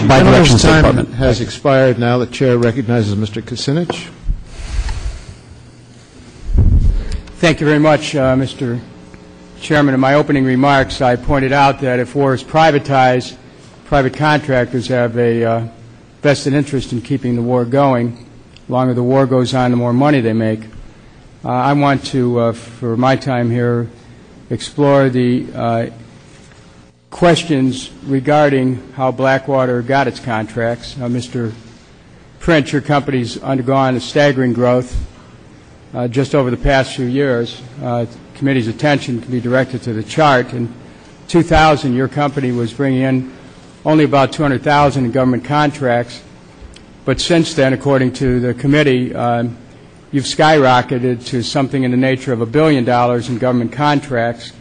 by direction of the State time Department. Has expired now. The Chair recognizes Mr. Kucinich. Thank you very much, Mr. Chairman. In my opening remarks, I pointed out that if war is privatized, private contractors have a vested interest in keeping the war going. The longer the war goes on, the more money they make. I want to, for my time here, explore the questions regarding how Blackwater got its contracts. Mr. Prince, your company's undergone a staggering growth just over the past few years. The committee's attention can be directed to the chart. In 2000, your company was bringing in only about $200,000 in government contracts, but since then, according to the committee, you've skyrocketed to something in the nature of $1 billion in government contracts.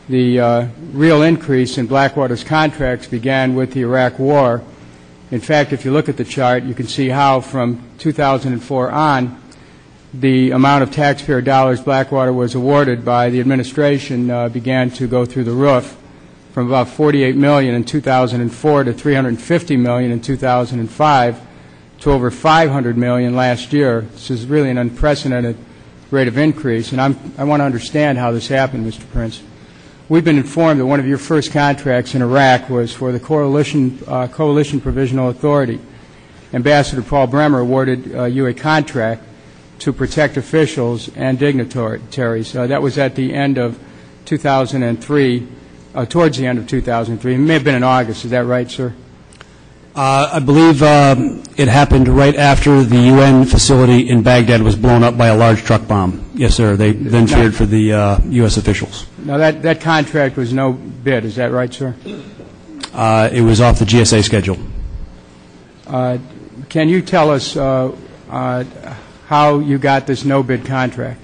The real increase in Blackwater's contracts began with the Iraq War. In fact, if you look at the chart, you can see how from 2004 on, the amount of taxpayer dollars Blackwater was awarded by the administration began to go through the roof, from about $48 million in 2004 to $350 million in 2005 to over $500 million last year. This is really an unprecedented rate of increase, and I want to understand how this happened, Mr. Prince. We've been informed that one of your first contracts in Iraq was for the Coalition Provisional Authority. Ambassador Paul Bremer awarded you a contract to protect officials and dignitaries. That was at the end of 2003, towards the end of 2003. It may have been in August. Is that right, sir? I believe it happened right after the UN facility in Baghdad was blown up by a large truck bomb. Yes, sir. They then feared for the U.S. officials. Now, that contract was no bid. Is that right, sir? It was off the GSA schedule. Can you tell us how you got this no-bid contract?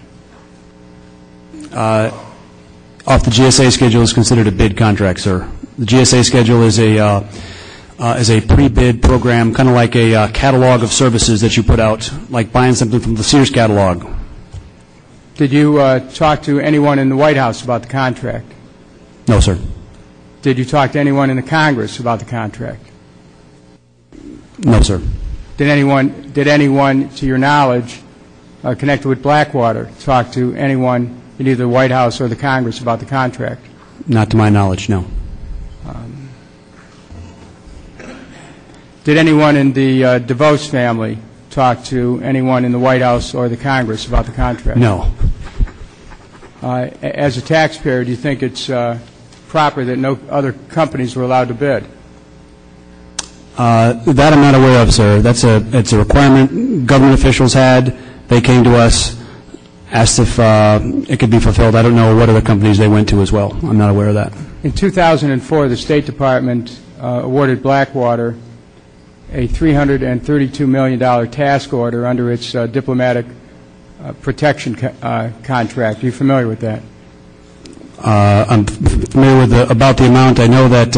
Off the GSA schedule is considered a bid contract, sir. The GSA schedule is a pre-bid program, kind of like a catalog of services that you put out, like buying something from the Sears catalog. Did you talk to anyone in the White House about the contract? No, sir. Did you talk to anyone in the Congress about the contract? No, sir. Did anyone, to your knowledge, connected with Blackwater, talk to anyone in either the White House or the Congress about the contract? Not to my knowledge, no. Did anyone in the DeVos family talk to anyone in the White House or the Congress about the contract? No. As a taxpayer, do you think it's proper that no other companies were allowed to bid? That I'm not aware of, sir. It's a requirement government officials had. They came to us, asked if it could be fulfilled. I don't know what other companies they went to as well. I'm not aware of that. In 2004, the State Department awarded Blackwater a $332 million task order under its diplomatic protection contract. Are you familiar with that? I'm familiar with about the amount. I know that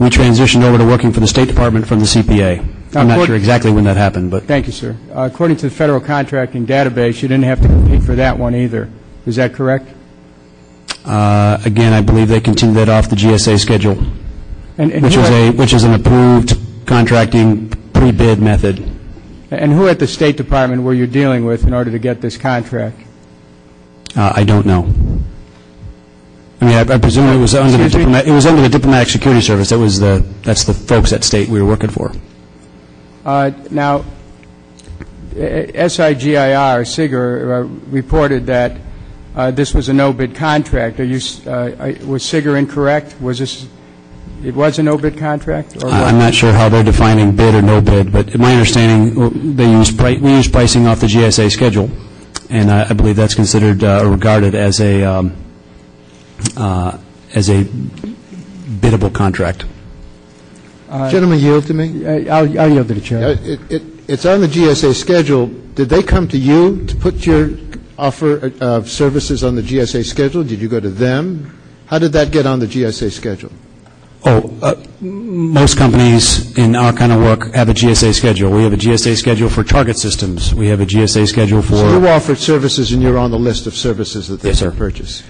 we transitioned over to working for the State Department from the CPA. I'm not sure exactly when that happened, but thank you, sir. According to the Federal Contracting Database, you didn't have to compete for that one either. Is that correct? Again, I believe they continued that off the GSA schedule, which is an approved contracting pre-bid method. And who at the State Department were you dealing with in order to get this the I don't know. I mean, I presume it was under the Diplomatic Security Service. That's the folks at State we were working for. Now, SIGIR reported that this was a no-bid contract. Was SIGIR incorrect? It was a no-bid contract? Or I'm not sure how they're defining bid or no bid, but in my understanding, we use pricing off the GSA schedule, and I believe that's considered or regarded as a biddable contract. Gentlemen, yield to me. I'll yield to the chair. It's on the GSA schedule. Did they come to you to put your offer of services on the GSA schedule? Did you go to them? How did that get on the GSA schedule? Most companies in our kind of work have a GSA schedule. We have a GSA schedule for target systems. We have a GSA schedule for... So you offered services and you're on the list of services that they can purchase.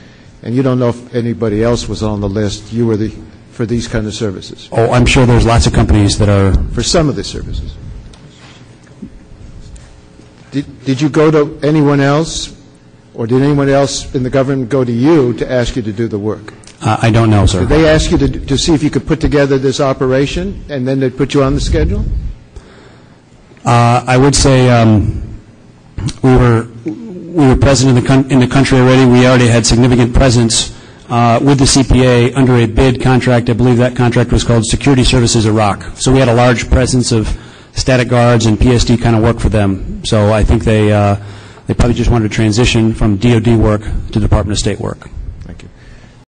And you don't know if anybody else was on the list. You were the for these kind of services, Oh, I'm sure there's lots of companies that are, for some of the services? Did you go to anyone else, or did anyone else in the government go to you to ask you to do the work? I don't know, sir. Did they ask you to see if you could put together this operation, and then they'd put you on the schedule? I would say we were present in the country already. We already had significant presence with the CPA under a bid contract. I believe that contract was called Security Services Iraq. So we had a large presence of static guards and PSD kind of work for them. So I think they probably just wanted to transition from DOD work to Department of State work.